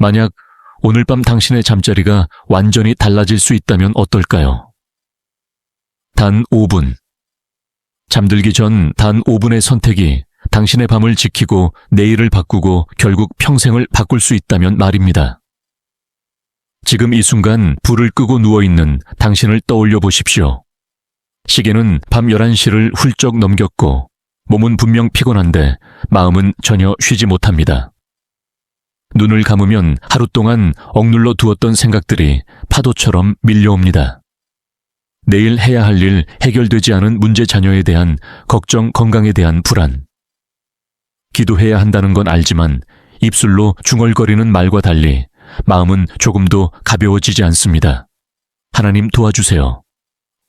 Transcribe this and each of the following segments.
만약 오늘 밤 당신의 잠자리가 완전히 달라질 수 있다면 어떨까요? 단 5분. 잠들기 전 단 5분의 선택이 당신의 밤을 지키고 내일을 바꾸고 결국 평생을 바꿀 수 있다면 말입니다. 지금 이 순간 불을 끄고 누워있는 당신을 떠올려 보십시오. 시계는 밤 11시를 훌쩍 넘겼고 몸은 분명 피곤한데 마음은 전혀 쉬지 못합니다. 눈을 감으면 하루 동안 억눌러 두었던 생각들이 파도처럼 밀려옵니다. 내일 해야 할 일, 해결되지 않은 문제 자녀에 대한 걱정, 건강에 대한 불안. 기도해야 한다는 건 알지만 입술로 중얼거리는 말과 달리 마음은 조금도 가벼워지지 않습니다. 하나님 도와주세요.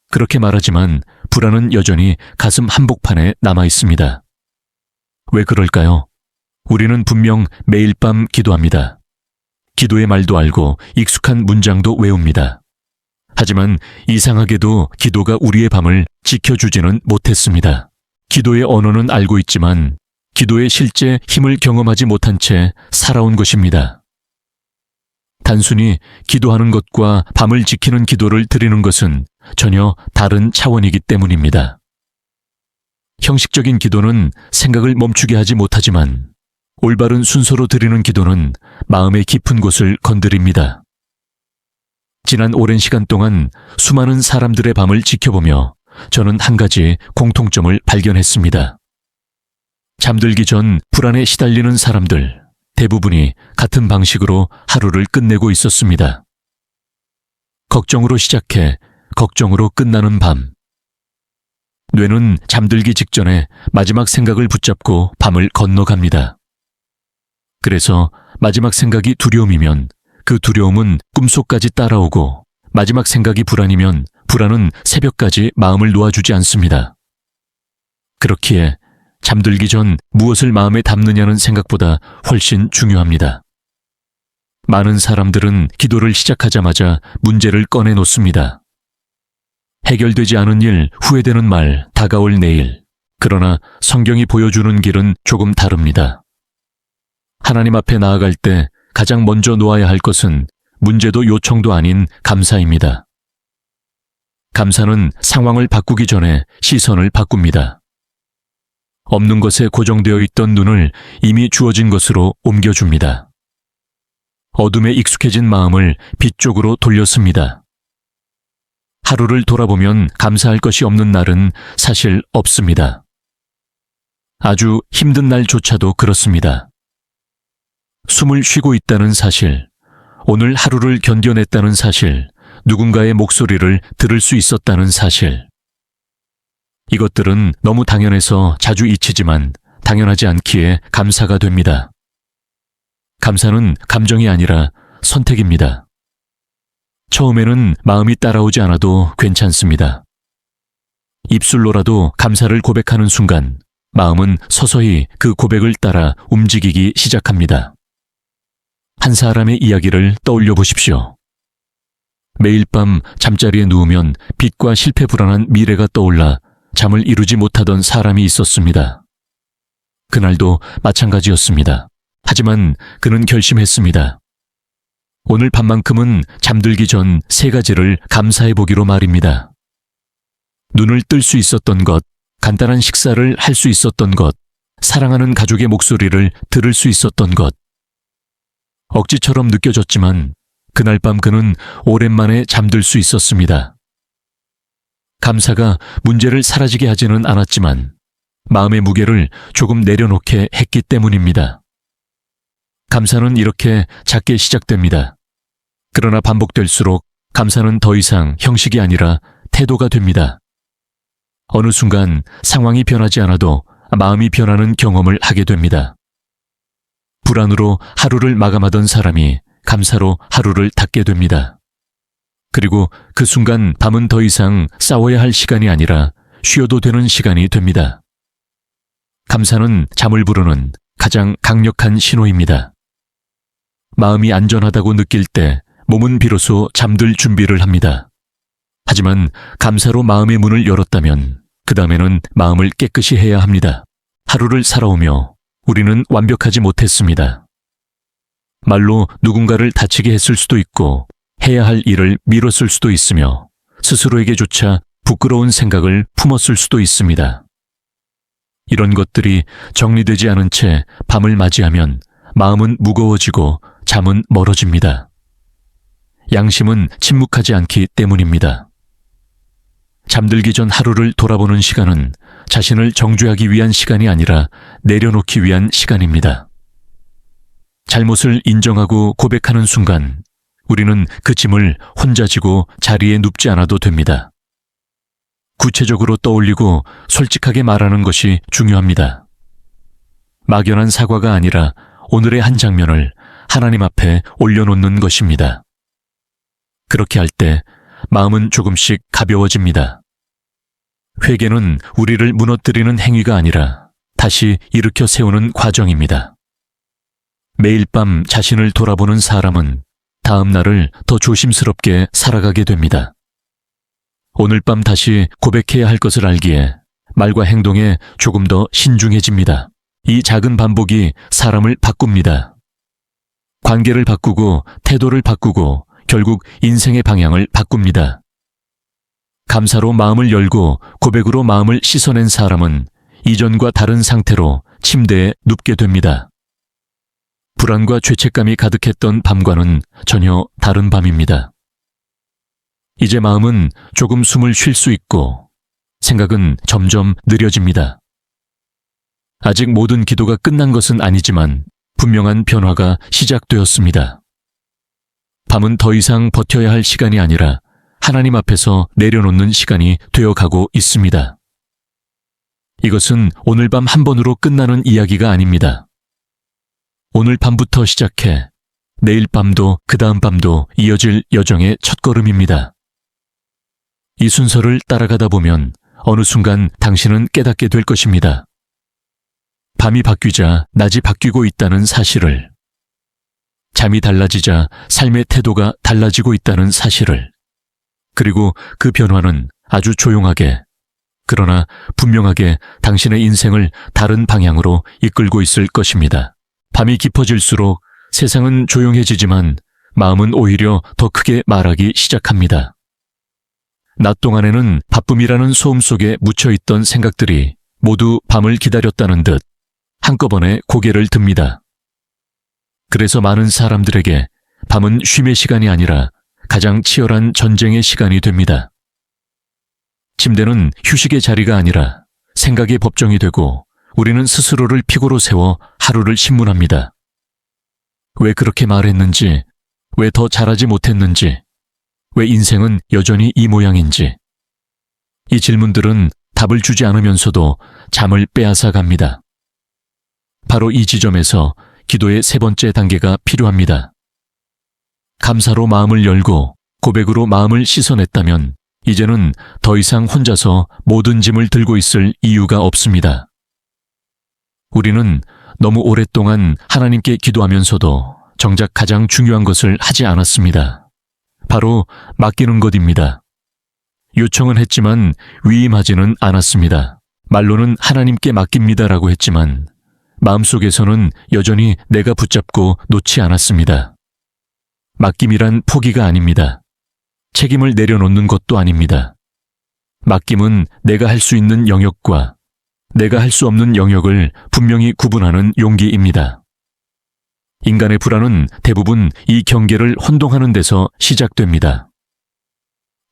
그렇게 말하지만 불안은 여전히 가슴 한복판에 남아 있습니다. 왜 그럴까요? 우리는 분명 매일 밤 기도합니다. 기도의 말도 알고 익숙한 문장도 외웁니다. 하지만 이상하게도 기도가 우리의 밤을 지켜주지는 못했습니다. 기도의 언어는 알고 있지만 기도의 실제 힘을 경험하지 못한 채 살아온 것입니다. 단순히 기도하는 것과 밤을 지키는 기도를 드리는 것은 전혀 다른 차원이기 때문입니다. 형식적인 기도는 생각을 멈추게 하지 못하지만 올바른 순서로 드리는 기도는 마음의 깊은 곳을 건드립니다. 지난 오랜 시간 동안 수많은 사람들의 밤을 지켜보며 저는 한 가지 공통점을 발견했습니다. 잠들기 전 불안에 시달리는 사람들 대부분이 같은 방식으로 하루를 끝내고 있었습니다. 걱정으로 시작해 걱정으로 끝나는 밤. 뇌는 잠들기 직전에 마지막 생각을 붙잡고 밤을 건너갑니다. 그래서 마지막 생각이 두려움이면 그 두려움은 꿈속까지 따라오고 마지막 생각이 불안이면 불안은 새벽까지 마음을 놓아주지 않습니다. 그렇기에 잠들기 전 무엇을 마음에 담느냐는 생각보다 훨씬 중요합니다. 많은 사람들은 기도를 시작하자마자 문제를 꺼내놓습니다. 해결되지 않은 일, 후회되는 말, 다가올 내일. 그러나 성경이 보여주는 길은 조금 다릅니다. 하나님 앞에 나아갈 때 가장 먼저 놓아야 할 것은 문제도 요청도 아닌 감사입니다. 감사는 상황을 바꾸기 전에 시선을 바꿉니다. 없는 것에 고정되어 있던 눈을 이미 주어진 것으로 옮겨줍니다. 어둠에 익숙해진 마음을 빛 쪽으로 돌렸습니다. 하루를 돌아보면 감사할 것이 없는 날은 사실 없습니다. 아주 힘든 날조차도 그렇습니다. 숨을 쉬고 있다는 사실, 오늘 하루를 견뎌냈다는 사실, 누군가의 목소리를 들을 수 있었다는 사실. 이것들은 너무 당연해서 자주 잊히지만 당연하지 않기에 감사가 됩니다. 감사는 감정이 아니라 선택입니다. 처음에는 마음이 따라오지 않아도 괜찮습니다. 입술로라도 감사를 고백하는 순간 마음은 서서히 그 고백을 따라 움직이기 시작합니다. 한 사람의 이야기를 떠올려 보십시오. 매일 밤 잠자리에 누우면 빚과 실패 불안한 미래가 떠올라 잠을 이루지 못하던 사람이 있었습니다. 그날도 마찬가지였습니다. 하지만 그는 결심했습니다. 오늘 밤만큼은 잠들기 전 3가지를 감사해 보기로 말입니다. 눈을 뜰 수 있었던 것, 간단한 식사를 할 수 있었던 것, 사랑하는 가족의 목소리를 들을 수 있었던 것. 억지처럼 느껴졌지만 그날 밤 그는 오랜만에 잠들 수 있었습니다. 감사가 문제를 사라지게 하지는 않았지만 마음의 무게를 조금 내려놓게 했기 때문입니다. 감사는 이렇게 작게 시작됩니다. 그러나 반복될수록 감사는 더 이상 형식이 아니라 태도가 됩니다. 어느 순간 상황이 변하지 않아도 마음이 변하는 경험을 하게 됩니다. 불안으로 하루를 마감하던 사람이 감사로 하루를 닫게 됩니다. 그리고 그 순간 밤은 더 이상 싸워야 할 시간이 아니라 쉬어도 되는 시간이 됩니다. 감사는 잠을 부르는 가장 강력한 신호입니다. 마음이 안전하다고 느낄 때 몸은 비로소 잠들 준비를 합니다. 하지만 감사로 마음의 문을 열었다면 그 다음에는 마음을 깨끗이 해야 합니다. 하루를 살아오며 우리는 완벽하지 못했습니다. 말로 누군가를 다치게 했을 수도 있고 해야 할 일을 미뤘을 수도 있으며 스스로에게조차 부끄러운 생각을 품었을 수도 있습니다. 이런 것들이 정리되지 않은 채 밤을 맞이하면 마음은 무거워지고 잠은 멀어집니다. 양심은 침묵하지 않기 때문입니다. 잠들기 전 하루를 돌아보는 시간은 자신을 정죄하기 위한 시간이 아니라 내려놓기 위한 시간입니다. 잘못을 인정하고 고백하는 순간 우리는 그 짐을 혼자 지고 자리에 눕지 않아도 됩니다. 구체적으로 떠올리고 솔직하게 말하는 것이 중요합니다. 막연한 사과가 아니라 오늘의 한 장면을 하나님 앞에 올려놓는 것입니다. 그렇게 할 때 마음은 조금씩 가벼워집니다. 회개는 우리를 무너뜨리는 행위가 아니라 다시 일으켜 세우는 과정입니다. 매일 밤 자신을 돌아보는 사람은 다음 날을 더 조심스럽게 살아가게 됩니다. 오늘 밤 다시 고백해야 할 것을 알기에 말과 행동에 조금 더 신중해집니다. 이 작은 반복이 사람을 바꿉니다. 관계를 바꾸고 태도를 바꾸고 결국 인생의 방향을 바꿉니다. 감사로 마음을 열고 고백으로 마음을 씻어낸 사람은 이전과 다른 상태로 침대에 눕게 됩니다. 불안과 죄책감이 가득했던 밤과는 전혀 다른 밤입니다. 이제 마음은 조금 숨을 쉴 수 있고 생각은 점점 느려집니다. 아직 모든 기도가 끝난 것은 아니지만 분명한 변화가 시작되었습니다. 밤은 더 이상 버텨야 할 시간이 아니라 하나님 앞에서 내려놓는 시간이 되어가고 있습니다. 이것은 오늘 밤 한 번으로 끝나는 이야기가 아닙니다. 오늘 밤부터 시작해 내일 밤도 그 다음 밤도 이어질 여정의 첫걸음입니다. 이 순서를 따라가다 보면 어느 순간 당신은 깨닫게 될 것입니다. 밤이 바뀌자 낮이 바뀌고 있다는 사실을, 잠이 달라지자 삶의 태도가 달라지고 있다는 사실을, 그리고 그 변화는 아주 조용하게, 그러나 분명하게 당신의 인생을 다른 방향으로 이끌고 있을 것입니다. 밤이 깊어질수록 세상은 조용해지지만 마음은 오히려 더 크게 말하기 시작합니다. 낮 동안에는 바쁨이라는 소음 속에 묻혀있던 생각들이 모두 밤을 기다렸다는 듯 한꺼번에 고개를 듭니다. 그래서 많은 사람들에게 밤은 쉼의 시간이 아니라 가장 치열한 전쟁의 시간이 됩니다. 침대는 휴식의 자리가 아니라 생각의 법정이 되고 우리는 스스로를 픽으로 세워 하루를 신문합니다. 왜 그렇게 말했는지, 왜 더 잘하지 못했는지, 왜 인생은 여전히 이 모양인지. 이 질문들은 답을 주지 않으면서도 잠을 빼앗아 갑니다. 바로 이 지점에서 기도의 세 번째 단계가 필요합니다. 감사로 마음을 열고 고백으로 마음을 씻어냈다면 이제는 더 이상 혼자서 모든 짐을 들고 있을 이유가 없습니다. 우리는 너무 오랫동안 하나님께 기도하면서도 정작 가장 중요한 것을 하지 않았습니다. 바로 맡기는 것입니다. 요청은 했지만 위임하지는 않았습니다. 말로는 하나님께 맡깁니다라고 했지만 마음속에서는 여전히 내가 붙잡고 놓지 않았습니다. 맡김이란 포기가 아닙니다. 책임을 내려놓는 것도 아닙니다. 맡김은 내가 할 수 있는 영역과 내가 할 수 없는 영역을 분명히 구분하는 용기입니다. 인간의 불안은 대부분 이 경계를 혼동하는 데서 시작됩니다.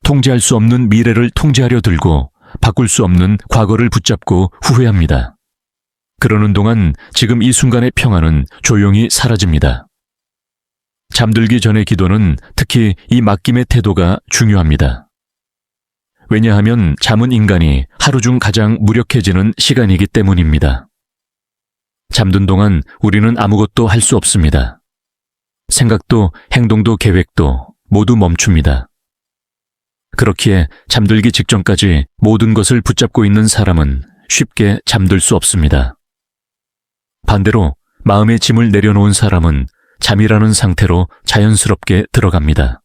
통제할 수 없는 미래를 통제하려 들고 바꿀 수 없는 과거를 붙잡고 후회합니다. 그러는 동안 지금 이 순간의 평안은 조용히 사라집니다. 잠들기 전의 기도는 특히 이 맡김의 태도가 중요합니다. 왜냐하면 잠은 인간이 하루 중 가장 무력해지는 시간이기 때문입니다. 잠든 동안 우리는 아무것도 할 수 없습니다. 생각도 행동도 계획도 모두 멈춥니다. 그렇기에 잠들기 직전까지 모든 것을 붙잡고 있는 사람은 쉽게 잠들 수 없습니다. 반대로 마음의 짐을 내려놓은 사람은 잠이라는 상태로 자연스럽게 들어갑니다.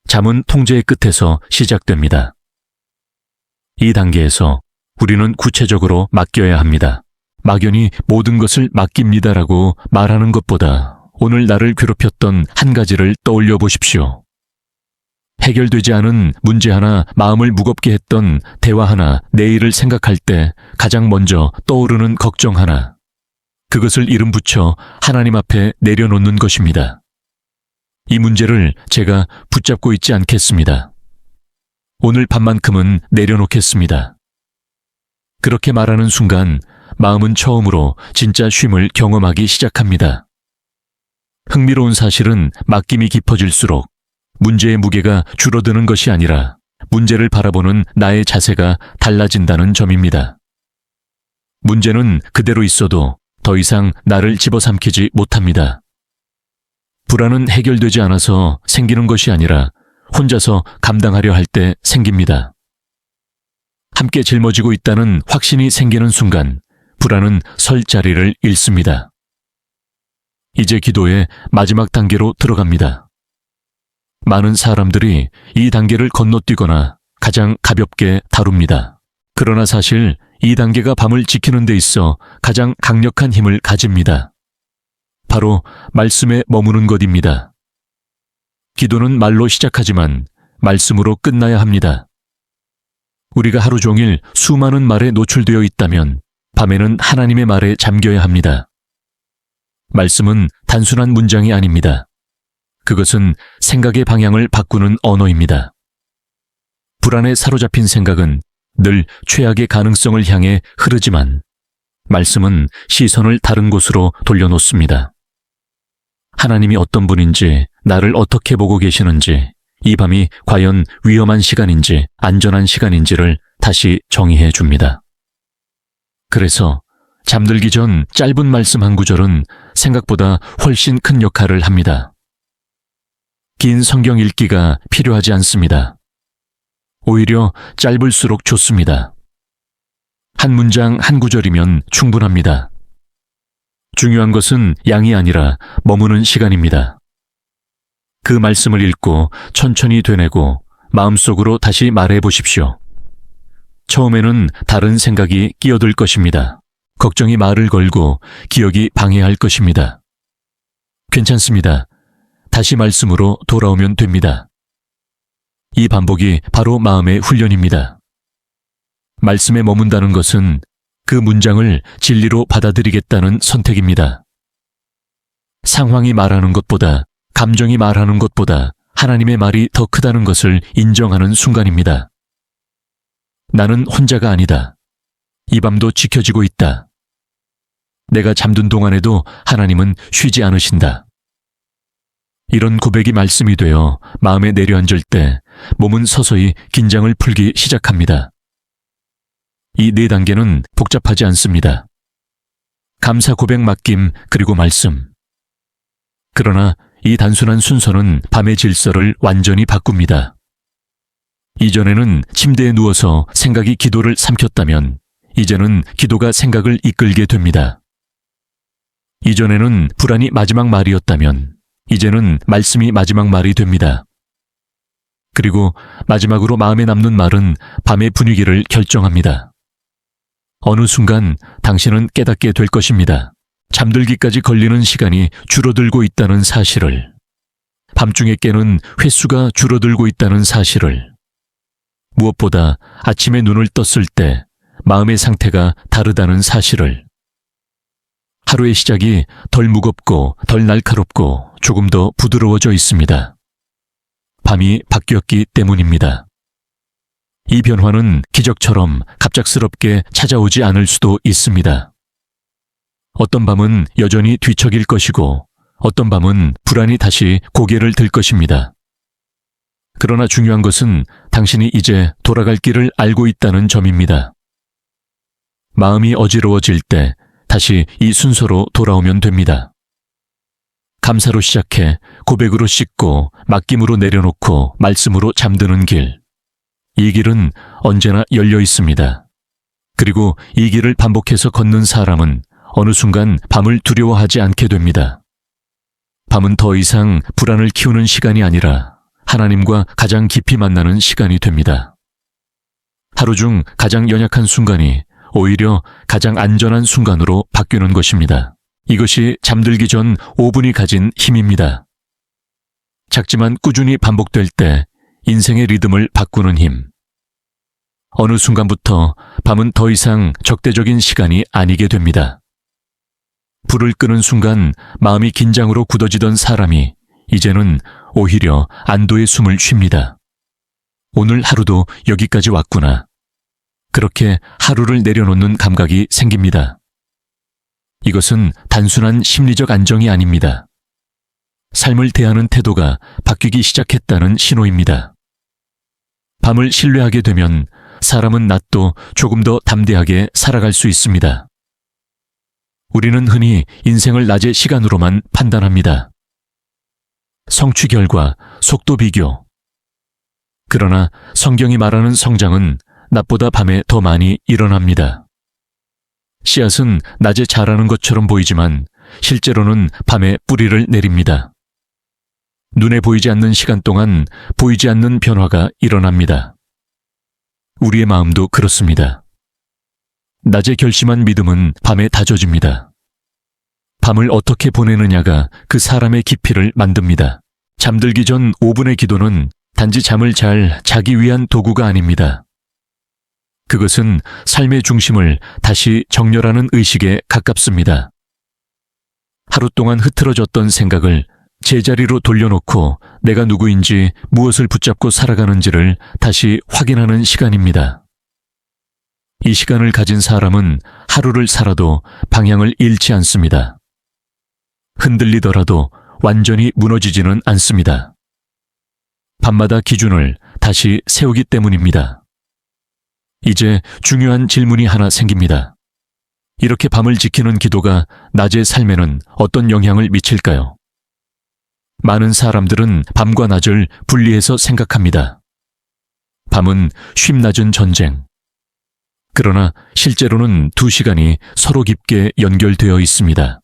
잠은 통제의 끝에서 시작됩니다. 이 단계에서 우리는 구체적으로 맡겨야 합니다. 막연히 모든 것을 맡깁니다라고 말하는 것보다 오늘 나를 괴롭혔던 한 가지를 떠올려 보십시오. 해결되지 않은 문제 하나, 마음을 무겁게 했던 대화 하나, 내일을 생각할 때 가장 먼저 떠오르는 걱정 하나. 그것을 이름 붙여 하나님 앞에 내려놓는 것입니다. 이 문제를 제가 붙잡고 있지 않겠습니다. 오늘 밤만큼은 내려놓겠습니다. 그렇게 말하는 순간 마음은 처음으로 진짜 쉼을 경험하기 시작합니다. 흥미로운 사실은 맡김이 깊어질수록 문제의 무게가 줄어드는 것이 아니라 문제를 바라보는 나의 자세가 달라진다는 점입니다. 문제는 그대로 있어도 더 이상 나를 집어삼키지 못합니다. 불안은 해결되지 않아서 생기는 것이 아니라 혼자서 감당하려 할 때 생깁니다. 함께 짊어지고 있다는 확신이 생기는 순간 불안은 설 자리를 잃습니다. 이제 기도의 마지막 단계로 들어갑니다. 많은 사람들이 이 단계를 건너뛰거나 가장 가볍게 다룹니다. 그러나 사실 이 단계가 밤을 지키는 데 있어 가장 강력한 힘을 가집니다. 바로 말씀에 머무는 것입니다. 기도는 말로 시작하지만 말씀으로 끝나야 합니다. 우리가 하루 종일 수많은 말에 노출되어 있다면 밤에는 하나님의 말에 잠겨야 합니다. 말씀은 단순한 문장이 아닙니다. 그것은 생각의 방향을 바꾸는 언어입니다. 불안에 사로잡힌 생각은 늘 최악의 가능성을 향해 흐르지만 말씀은 시선을 다른 곳으로 돌려놓습니다. 하나님이 어떤 분인지, 나를 어떻게 보고 계시는지, 이 밤이 과연 위험한 시간인지 안전한 시간인지를 다시 정의해 줍니다. 그래서 잠들기 전 짧은 말씀 한 구절은 생각보다 훨씬 큰 역할을 합니다. 긴 성경 읽기가 필요하지 않습니다. 오히려 짧을수록 좋습니다. 한 문장 한 구절이면 충분합니다. 중요한 것은 양이 아니라 머무는 시간입니다. 그 말씀을 읽고 천천히 되뇌고 마음속으로 다시 말해 보십시오. 처음에는 다른 생각이 끼어들 것입니다. 걱정이 말을 걸고 기억이 방해할 것입니다. 괜찮습니다. 다시 말씀으로 돌아오면 됩니다. 이 반복이 바로 마음의 훈련입니다. 말씀에 머문다는 것은 그 문장을 진리로 받아들이겠다는 선택입니다. 상황이 말하는 것보다, 감정이 말하는 것보다 하나님의 말이 더 크다는 것을 인정하는 순간입니다. 나는 혼자가 아니다. 이 밤도 지켜지고 있다. 내가 잠든 동안에도 하나님은 쉬지 않으신다. 이런 고백이 말씀이 되어 마음에 내려앉을 때 몸은 서서히 긴장을 풀기 시작합니다. 이 4단계는 복잡하지 않습니다. 감사, 고백, 맡김, 그리고 말씀. 그러나 이 단순한 순서는 밤의 질서를 완전히 바꿉니다. 이전에는 침대에 누워서 생각이 기도를 삼켰다면 이제는 기도가 생각을 이끌게 됩니다. 이전에는 불안이 마지막 말이었다면 이제는 말씀이 마지막 말이 됩니다. 그리고 마지막으로 마음에 남는 말은 밤의 분위기를 결정합니다. 어느 순간 당신은 깨닫게 될 것입니다. 잠들기까지 걸리는 시간이 줄어들고 있다는 사실을, 밤중에 깨는 횟수가 줄어들고 있다는 사실을, 무엇보다 아침에 눈을 떴을 때 마음의 상태가 다르다는 사실을, 하루의 시작이 덜 무겁고 덜 날카롭고 조금 더 부드러워져 있습니다. 밤이 바뀌었기 때문입니다. 이 변화는 기적처럼 갑작스럽게 찾아오지 않을 수도 있습니다. 어떤 밤은 여전히 뒤척일 것이고 어떤 밤은 불안이 다시 고개를 들 것입니다. 그러나 중요한 것은 당신이 이제 돌아갈 길을 알고 있다는 점입니다. 마음이 어지러워질 때 다시 이 순서로 돌아오면 됩니다. 감사로 시작해 고백으로 씻고 맡김으로 내려놓고 말씀으로 잠드는 길. 이 길은 언제나 열려 있습니다. 그리고 이 길을 반복해서 걷는 사람은 어느 순간 밤을 두려워하지 않게 됩니다. 밤은 더 이상 불안을 키우는 시간이 아니라 하나님과 가장 깊이 만나는 시간이 됩니다. 하루 중 가장 연약한 순간이 오히려 가장 안전한 순간으로 바뀌는 것입니다. 이것이 잠들기 전 5분이 가진 힘입니다. 작지만 꾸준히 반복될 때 인생의 리듬을 바꾸는 힘. 어느 순간부터 밤은 더 이상 적대적인 시간이 아니게 됩니다. 불을 끄는 순간 마음이 긴장으로 굳어지던 사람이 이제는 오히려 안도의 숨을 쉽니다. 오늘 하루도 여기까지 왔구나. 그렇게 하루를 내려놓는 감각이 생깁니다. 이것은 단순한 심리적 안정이 아닙니다. 삶을 대하는 태도가 바뀌기 시작했다는 신호입니다. 밤을 신뢰하게 되면 사람은 낮도 조금 더 담대하게 살아갈 수 있습니다. 우리는 흔히 인생을 낮의 시간으로만 판단합니다. 성취 결과, 속도 비교. 그러나 성경이 말하는 성장은 낮보다 밤에 더 많이 일어납니다. 씨앗은 낮에 자라는 것처럼 보이지만 실제로는 밤에 뿌리를 내립니다. 눈에 보이지 않는 시간 동안 보이지 않는 변화가 일어납니다. 우리의 마음도 그렇습니다. 낮에 결심한 믿음은 밤에 다져집니다. 밤을 어떻게 보내느냐가 그 사람의 깊이를 만듭니다. 잠들기 전 5분의 기도는 단지 잠을 잘 자기 위한 도구가 아닙니다. 그것은 삶의 중심을 다시 정렬하는 의식에 가깝습니다. 하루 동안 흐트러졌던 생각을 제자리로 돌려놓고 내가 누구인지 무엇을 붙잡고 살아가는지를 다시 확인하는 시간입니다. 이 시간을 가진 사람은 하루를 살아도 방향을 잃지 않습니다. 흔들리더라도 완전히 무너지지는 않습니다. 밤마다 기준을 다시 세우기 때문입니다. 이제 중요한 질문이 하나 생깁니다. 이렇게 밤을 지키는 기도가 낮의 삶에는 어떤 영향을 미칠까요? 많은 사람들은 밤과 낮을 분리해서 생각합니다. 밤은 쉼 낮은 전쟁. 그러나 실제로는 두 시간이 서로 깊게 연결되어 있습니다.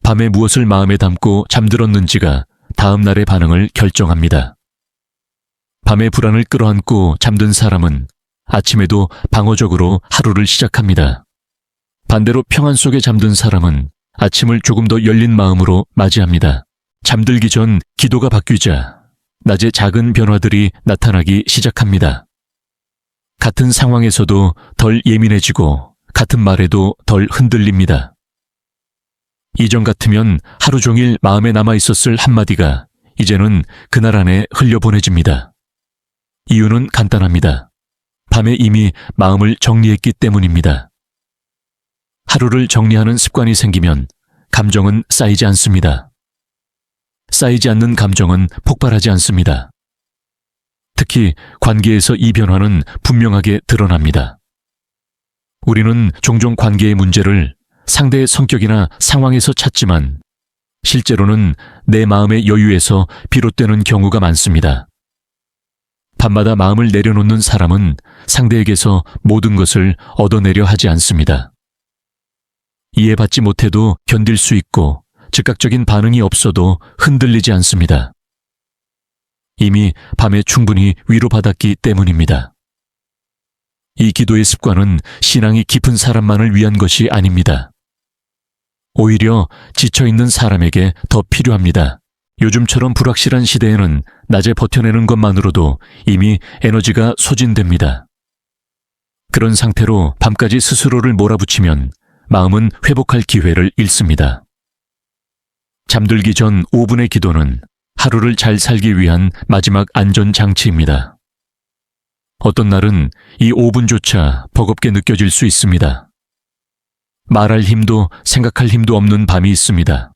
밤에 무엇을 마음에 담고 잠들었는지가 다음 날의 반응을 결정합니다. 밤에 불안을 끌어안고 잠든 사람은 아침에도 방어적으로 하루를 시작합니다. 반대로 평안 속에 잠든 사람은 아침을 조금 더 열린 마음으로 맞이합니다. 잠들기 전 기도가 바뀌자 낮에 작은 변화들이 나타나기 시작합니다. 같은 상황에서도 덜 예민해지고 같은 말에도 덜 흔들립니다. 이전 같으면 하루 종일 마음에 남아있었을 한마디가 이제는 그날 안에 흘려보내집니다. 이유는 간단합니다. 밤에 이미 마음을 정리했기 때문입니다. 하루를 정리하는 습관이 생기면 감정은 쌓이지 않습니다. 쌓이지 않는 감정은 폭발하지 않습니다. 특히 관계에서 이 변화는 분명하게 드러납니다. 우리는 종종 관계의 문제를 상대의 성격이나 상황에서 찾지만 실제로는 내 마음의 여유에서 비롯되는 경우가 많습니다. 밤마다 마음을 내려놓는 사람은 상대에게서 모든 것을 얻어내려 하지 않습니다. 이해받지 못해도 견딜 수 있고 즉각적인 반응이 없어도 흔들리지 않습니다. 이미 밤에 충분히 위로받았기 때문입니다. 이 기도의 습관은 신앙이 깊은 사람만을 위한 것이 아닙니다. 오히려 지쳐있는 사람에게 더 필요합니다. 요즘처럼 불확실한 시대에는 낮에 버텨내는 것만으로도 이미 에너지가 소진됩니다. 그런 상태로 밤까지 스스로를 몰아붙이면 마음은 회복할 기회를 잃습니다. 잠들기 전 5분의 기도는 하루를 잘 살기 위한 마지막 안전장치입니다. 어떤 날은 이 5분조차 버겁게 느껴질 수 있습니다. 말할 힘도 생각할 힘도 없는 밤이 있습니다.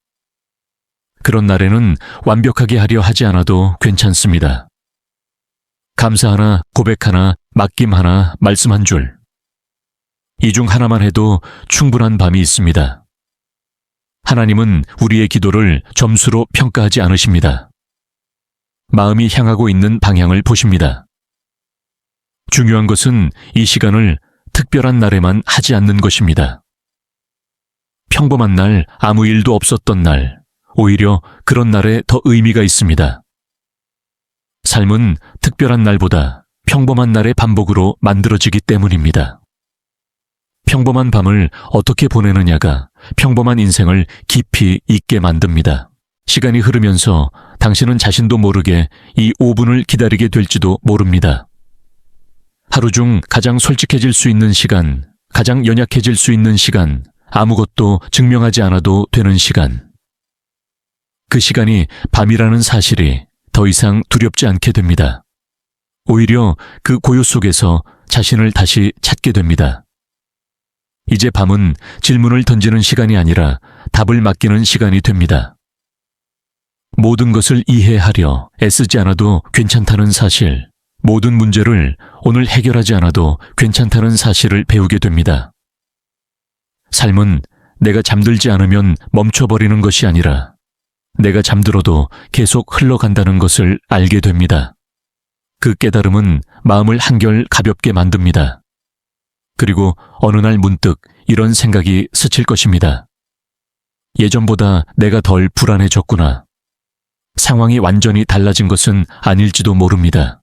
그런 날에는 완벽하게 하려 하지 않아도 괜찮습니다. 감사 하나, 고백 하나, 맡김 하나, 말씀 한 줄. 이 중 하나만 해도 충분한 밤이 있습니다. 하나님은 우리의 기도를 점수로 평가하지 않으십니다. 마음이 향하고 있는 방향을 보십니다. 중요한 것은 이 시간을 특별한 날에만 하지 않는 것입니다. 평범한 날, 아무 일도 없었던 날, 오히려 그런 날에 더 의미가 있습니다. 삶은 특별한 날보다 평범한 날의 반복으로 만들어지기 때문입니다. 평범한 밤을 어떻게 보내느냐가 평범한 인생을 깊이 있게 만듭니다. 시간이 흐르면서 당신은 자신도 모르게 이 5분을 기다리게 될지도 모릅니다. 하루 중 가장 솔직해질 수 있는 시간, 가장 연약해질 수 있는 시간, 아무것도 증명하지 않아도 되는 시간. 그 시간이 밤이라는 사실이 더 이상 두렵지 않게 됩니다. 오히려 그 고요 속에서 자신을 다시 찾게 됩니다. 이제 밤은 질문을 던지는 시간이 아니라 답을 맡기는 시간이 됩니다. 모든 것을 이해하려 애쓰지 않아도 괜찮다는 사실, 모든 문제를 오늘 해결하지 않아도 괜찮다는 사실을 배우게 됩니다. 삶은 내가 잠들지 않으면 멈춰버리는 것이 아니라 내가 잠들어도 계속 흘러간다는 것을 알게 됩니다. 그 깨달음은 마음을 한결 가볍게 만듭니다. 그리고 어느 날 문득 이런 생각이 스칠 것입니다. 예전보다 내가 덜 불안해졌구나. 상황이 완전히 달라진 것은 아닐지도 모릅니다.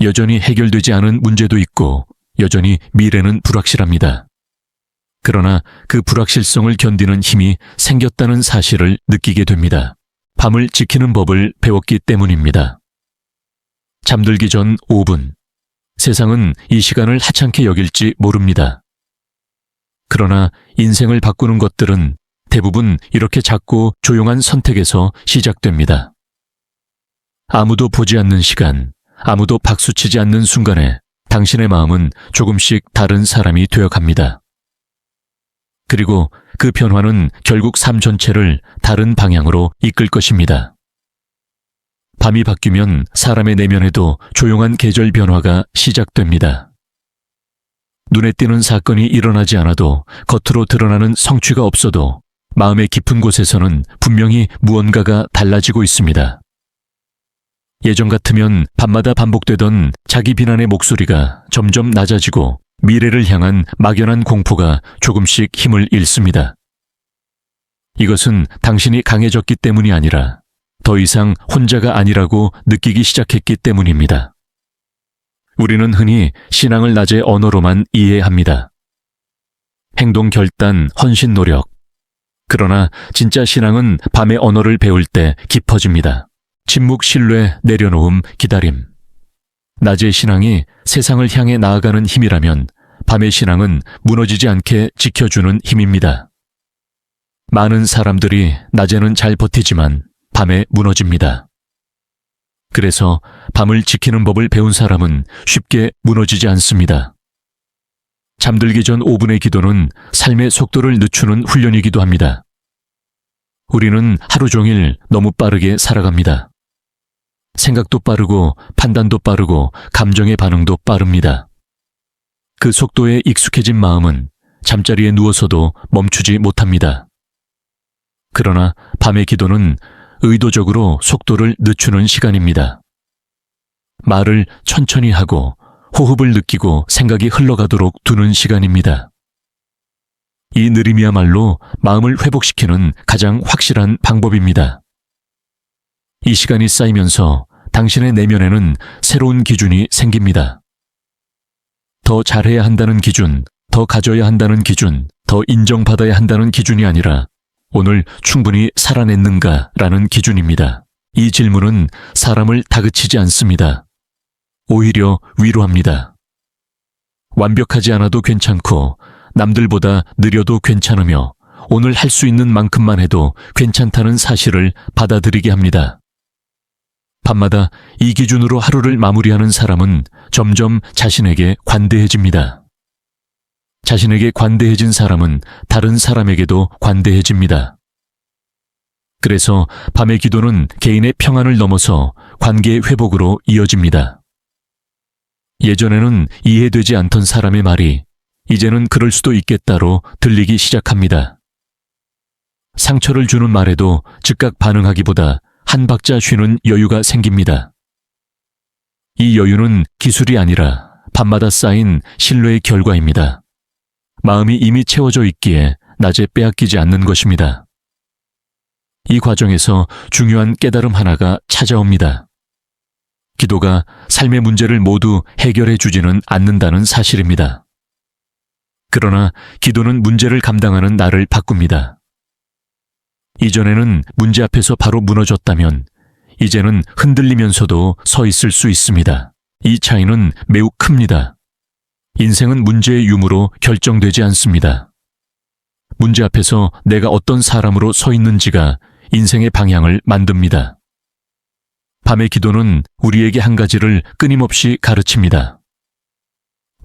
여전히 해결되지 않은 문제도 있고 여전히 미래는 불확실합니다. 그러나 그 불확실성을 견디는 힘이 생겼다는 사실을 느끼게 됩니다. 밤을 지키는 법을 배웠기 때문입니다. 잠들기 전 5분. 세상은 이 시간을 하찮게 여길지 모릅니다. 그러나 인생을 바꾸는 것들은 대부분 이렇게 작고 조용한 선택에서 시작됩니다. 아무도 보지 않는 시간, 아무도 박수치지 않는 순간에 당신의 마음은 조금씩 다른 사람이 되어갑니다. 그리고 그 변화는 결국 삶 전체를 다른 방향으로 이끌 것입니다. 밤이 바뀌면 사람의 내면에도 조용한 계절 변화가 시작됩니다. 눈에 띄는 사건이 일어나지 않아도 겉으로 드러나는 성취가 없어도 마음의 깊은 곳에서는 분명히 무언가가 달라지고 있습니다. 예전 같으면 밤마다 반복되던 자기 비난의 목소리가 점점 낮아지고 미래를 향한 막연한 공포가 조금씩 힘을 잃습니다. 이것은 당신이 강해졌기 때문이 아니라 더 이상 혼자가 아니라고 느끼기 시작했기 때문입니다. 우리는 흔히 신앙을 낮의 언어로만 이해합니다. 행동, 결단, 헌신, 노력. 그러나 진짜 신앙은 밤의 언어를 배울 때 깊어집니다. 침묵, 신뢰, 내려놓음, 기다림. 낮의 신앙이 세상을 향해 나아가는 힘이라면 밤의 신앙은 무너지지 않게 지켜주는 힘입니다. 많은 사람들이 낮에는 잘 버티지만 밤에 무너집니다. 그래서 밤을 지키는 법을 배운 사람은 쉽게 무너지지 않습니다. 잠들기 전 5분의 기도는 삶의 속도를 늦추는 훈련이기도 합니다. 우리는 하루 종일 너무 빠르게 살아갑니다. 생각도 빠르고 판단도 빠르고 감정의 반응도 빠릅니다. 그 속도에 익숙해진 마음은 잠자리에 누워서도 멈추지 못합니다. 그러나 밤의 기도는 의도적으로 속도를 늦추는 시간입니다. 말을 천천히 하고 호흡을 느끼고 생각이 흘러가도록 두는 시간입니다. 이 느림이야말로 마음을 회복시키는 가장 확실한 방법입니다. 이 시간이 쌓이면서 당신의 내면에는 새로운 기준이 생깁니다. 더 잘해야 한다는 기준, 더 가져야 한다는 기준, 더 인정받아야 한다는 기준이 아니라 오늘 충분히 살아냈는가라는 기준입니다. 이 질문은 사람을 다그치지 않습니다. 오히려 위로합니다. 완벽하지 않아도 괜찮고 남들보다 느려도 괜찮으며 오늘 할 수 있는 만큼만 해도 괜찮다는 사실을 받아들이게 합니다. 밤마다 이 기준으로 하루를 마무리하는 사람은 점점 자신에게 관대해집니다. 자신에게 관대해진 사람은 다른 사람에게도 관대해집니다. 그래서 밤의 기도는 개인의 평안을 넘어서 관계의 회복으로 이어집니다. 예전에는 이해되지 않던 사람의 말이 이제는 그럴 수도 있겠다로 들리기 시작합니다. 상처를 주는 말에도 즉각 반응하기보다 한 박자 쉬는 여유가 생깁니다. 이 여유는 기술이 아니라 밤마다 쌓인 신뢰의 결과입니다. 마음이 이미 채워져 있기에 낮에 빼앗기지 않는 것입니다. 이 과정에서 중요한 깨달음 하나가 찾아옵니다. 기도가 삶의 문제를 모두 해결해 주지는 않는다는 사실입니다. 그러나 기도는 문제를 감당하는 나를 바꿉니다. 이전에는 문제 앞에서 바로 무너졌다면 이제는 흔들리면서도 서 있을 수 있습니다. 이 차이는 매우 큽니다. 인생은 문제의 유무로 결정되지 않습니다. 문제 앞에서 내가 어떤 사람으로 서 있는지가 인생의 방향을 만듭니다. 밤의 기도는 우리에게 한 가지를 끊임없이 가르칩니다.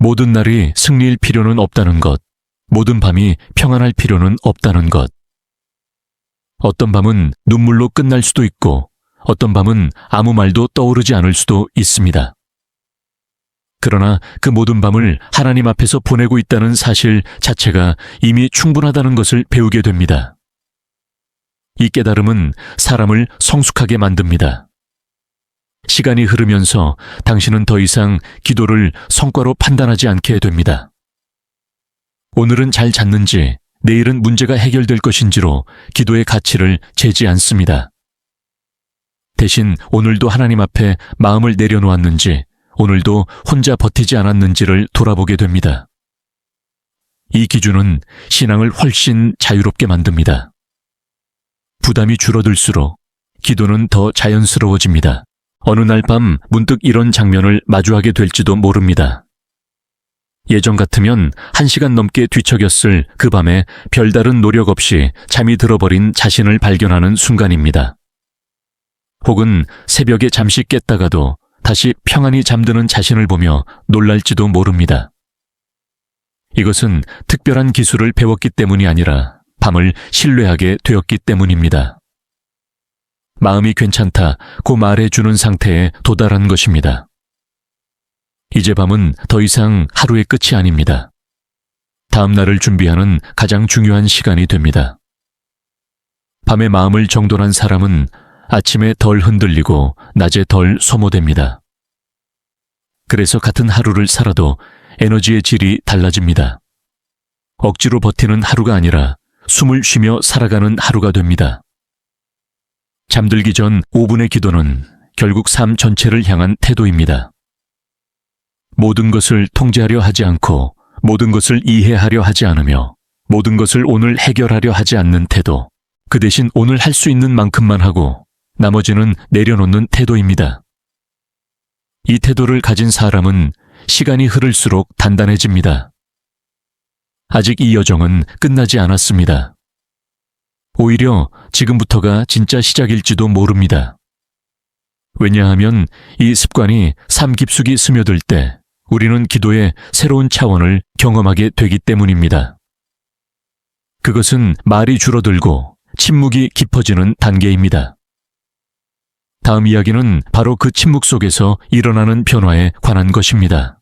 모든 날이 승리일 필요는 없다는 것, 모든 밤이 평안할 필요는 없다는 것. 어떤 밤은 눈물로 끝날 수도 있고 어떤 밤은 아무 말도 떠오르지 않을 수도 있습니다. 그러나 그 모든 밤을 하나님 앞에서 보내고 있다는 사실 자체가 이미 충분하다는 것을 배우게 됩니다. 이 깨달음은 사람을 성숙하게 만듭니다. 시간이 흐르면서 당신은 더 이상 기도를 성과로 판단하지 않게 됩니다. 오늘은 잘 잤는지, 내일은 문제가 해결될 것인지로 기도의 가치를 재지 않습니다. 대신 오늘도 하나님 앞에 마음을 내려놓았는지, 오늘도 혼자 버티지 않았는지를 돌아보게 됩니다. 이 기준은 신앙을 훨씬 자유롭게 만듭니다. 부담이 줄어들수록 기도는 더 자연스러워집니다. 어느 날 밤 문득 이런 장면을 마주하게 될지도 모릅니다. 예전 같으면 1시간 넘게 뒤척였을 그 밤에 별다른 노력 없이 잠이 들어버린 자신을 발견하는 순간입니다. 혹은 새벽에 잠시 깼다가도 다시 평안히 잠드는 자신을 보며 놀랄지도 모릅니다. 이것은 특별한 기술을 배웠기 때문이 아니라 밤을 신뢰하게 되었기 때문입니다. 마음이 괜찮다 고 말해주는 상태에 도달한 것입니다. 이제 밤은 더 이상 하루의 끝이 아닙니다. 다음 날을 준비하는 가장 중요한 시간이 됩니다. 밤에 마음을 정돈한 사람은 아침에 덜 흔들리고 낮에 덜 소모됩니다. 그래서 같은 하루를 살아도 에너지의 질이 달라집니다. 억지로 버티는 하루가 아니라 숨을 쉬며 살아가는 하루가 됩니다. 잠들기 전 5분의 기도는 결국 삶 전체를 향한 태도입니다. 모든 것을 통제하려 하지 않고 모든 것을 이해하려 하지 않으며 모든 것을 오늘 해결하려 하지 않는 태도, 그 대신 오늘 할 수 있는 만큼만 하고 나머지는 내려놓는 태도입니다. 이 태도를 가진 사람은 시간이 흐를수록 단단해집니다. 아직 이 여정은 끝나지 않았습니다. 오히려 지금부터가 진짜 시작일지도 모릅니다. 왜냐하면 이 습관이 삶 깊숙이 스며들 때 우리는 기도의 새로운 차원을 경험하게 되기 때문입니다. 그것은 말이 줄어들고 침묵이 깊어지는 단계입니다. 다음 이야기는 바로 그 침묵 속에서 일어나는 변화에 관한 것입니다.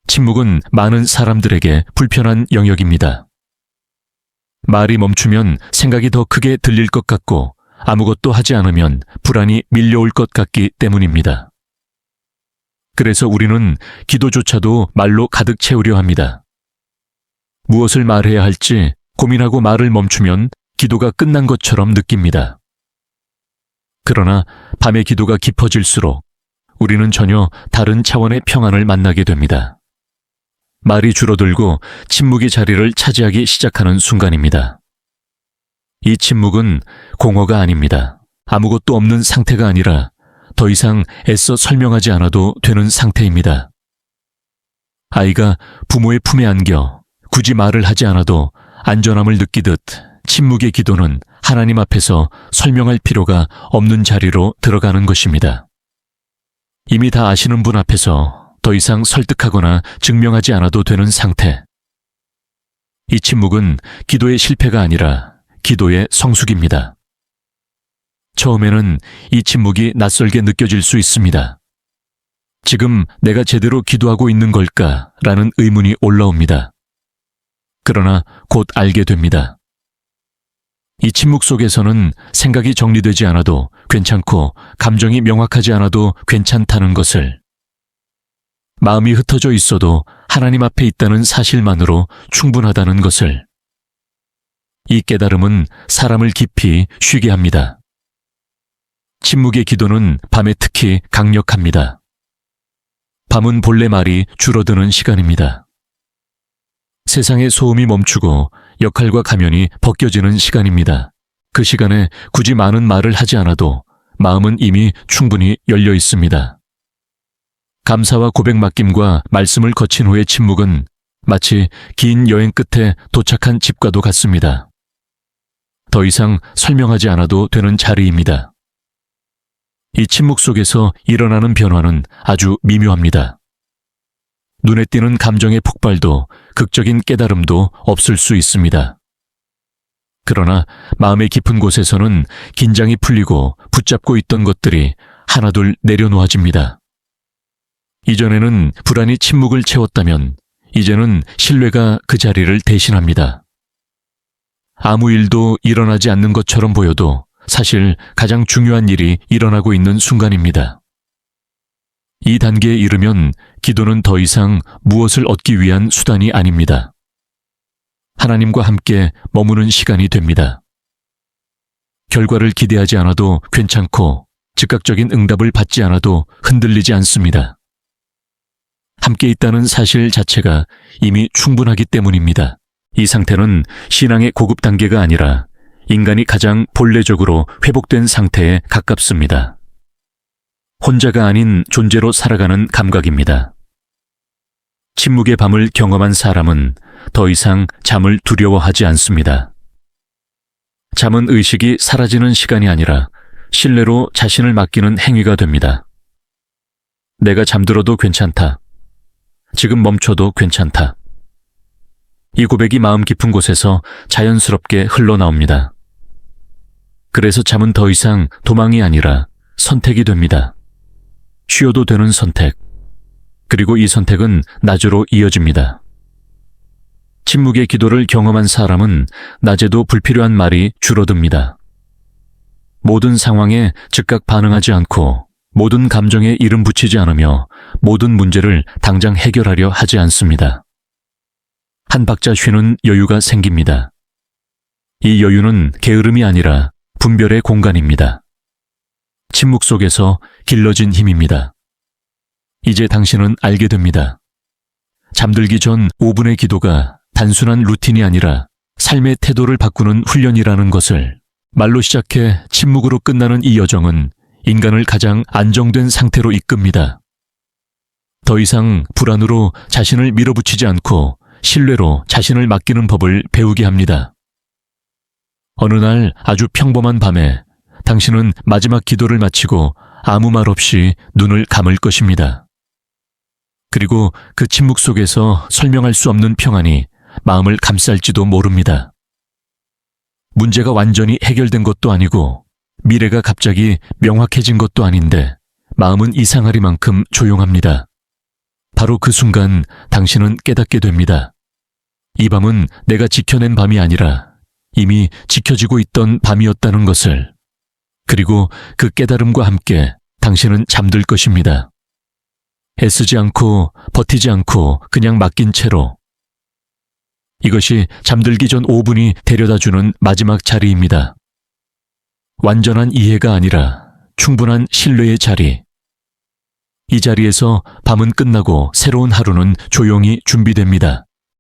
침묵은 많은 사람들에게 불편한 영역입니다. 말이 멈추면 생각이 더 크게 들릴 것 같고 아무것도 하지 않으면 불안이 밀려올 것 같기 때문입니다. 그래서 우리는 기도조차도 말로 가득 채우려 합니다. 무엇을 말해야 할지 고민하고 말을 멈추면 기도가 끝난 것처럼 느낍니다. 그러나 밤의 기도가 깊어질수록 우리는 전혀 다른 차원의 평안을 만나게 됩니다. 말이 줄어들고 침묵이 자리를 차지하기 시작하는 순간입니다. 이 침묵은 공허가 아닙니다. 아무것도 없는 상태가 아니라 더 이상 애써 설명하지 않아도 되는 상태입니다. 아이가 부모의 품에 안겨 굳이 말을 하지 않아도 안전함을 느끼듯 침묵의 기도는 하나님 앞에서 설명할 필요가 없는 자리로 들어가는 것입니다. 이미 다 아시는 분 앞에서 더 이상 설득하거나 증명하지 않아도 되는 상태. 이 침묵은 기도의 실패가 아니라 기도의 성숙입니다. 처음에는 이 침묵이 낯설게 느껴질 수 있습니다. 지금 내가 제대로 기도하고 있는 걸까라는 의문이 올라옵니다. 그러나 곧 알게 됩니다. 이 침묵 속에서는 생각이 정리되지 않아도 괜찮고 감정이 명확하지 않아도 괜찮다는 것을, 마음이 흩어져 있어도 하나님 앞에 있다는 사실만으로 충분하다는 것을, 이 깨달음은 사람을 깊이 쉬게 합니다. 침묵의 기도는 밤에 특히 강력합니다. 밤은 본래 말이 줄어드는 시간입니다. 세상의 소음이 멈추고 역할과 가면이 벗겨지는 시간입니다. 그 시간에 굳이 많은 말을 하지 않아도 마음은 이미 충분히 열려 있습니다. 감사와 고백 맡김과 말씀을 거친 후의 침묵은 마치 긴 여행 끝에 도착한 집과도 같습니다. 더 이상 설명하지 않아도 되는 자리입니다. 이 침묵 속에서 일어나는 변화는 아주 미묘합니다. 눈에 띄는 감정의 폭발도 극적인 깨달음도 없을 수 있습니다. 그러나 마음의 깊은 곳에서는 긴장이 풀리고 붙잡고 있던 것들이 하나둘 내려놓아집니다. 이전에는 불안이 침묵을 채웠다면 이제는 신뢰가 그 자리를 대신합니다. 아무 일도 일어나지 않는 것처럼 보여도 사실 가장 중요한 일이 일어나고 있는 순간입니다. 이 단계에 이르면 기도는 더 이상 무엇을 얻기 위한 수단이 아닙니다. 하나님과 함께 머무는 시간이 됩니다. 결과를 기대하지 않아도 괜찮고 즉각적인 응답을 받지 않아도 흔들리지 않습니다. 함께 있다는 사실 자체가 이미 충분하기 때문입니다. 이 상태는 신앙의 고급 단계가 아니라 인간이 가장 본래적으로 회복된 상태에 가깝습니다. 혼자가 아닌 존재로 살아가는 감각입니다. 침묵의 밤을 경험한 사람은 더 이상 잠을 두려워하지 않습니다. 잠은 의식이 사라지는 시간이 아니라 신뢰로 자신을 맡기는 행위가 됩니다. 내가 잠들어도 괜찮다. 지금 멈춰도 괜찮다. 이 고백이 마음 깊은 곳에서 자연스럽게 흘러나옵니다. 그래서 잠은 더 이상 도망이 아니라 선택이 됩니다. 쉬어도 되는 선택. 그리고 이 선택은 낮으로 이어집니다. 침묵의 기도를 경험한 사람은 낮에도 불필요한 말이 줄어듭니다. 모든 상황에 즉각 반응하지 않고 모든 감정에 이름 붙이지 않으며 모든 문제를 당장 해결하려 하지 않습니다. 한 박자 쉬는 여유가 생깁니다. 이 여유는 게으름이 아니라 분별의 공간입니다. 침묵 속에서 길러진 힘입니다. 이제 당신은 알게 됩니다. 잠들기 전 5분의 기도가 단순한 루틴이 아니라 삶의 태도를 바꾸는 훈련이라는 것을. 말로 시작해 침묵으로 끝나는 이 여정은 인간을 가장 안정된 상태로 이끕니다. 더 이상 불안으로 자신을 밀어붙이지 않고 신뢰로 자신을 맡기는 법을 배우게 합니다. 어느 날 아주 평범한 밤에 당신은 마지막 기도를 마치고 아무 말 없이 눈을 감을 것입니다. 그리고 그 침묵 속에서 설명할 수 없는 평안이 마음을 감쌀지도 모릅니다. 문제가 완전히 해결된 것도 아니고 미래가 갑자기 명확해진 것도 아닌데 마음은 이상하리만큼 조용합니다. 바로 그 순간 당신은 깨닫게 됩니다. 이 밤은 내가 지켜낸 밤이 아니라 이미 지켜지고 있던 밤이었다는 것을. 그리고 그 깨달음과 함께 당신은 잠들 것입니다. 애쓰지 않고 버티지 않고 그냥 맡긴 채로. 이것이 잠들기 전 5분이 데려다주는 마지막 자리입니다. 완전한 이해가 아니라 충분한 신뢰의 자리. 이 자리에서 밤은 끝나고 새로운 하루는 조용히 준비됩니다.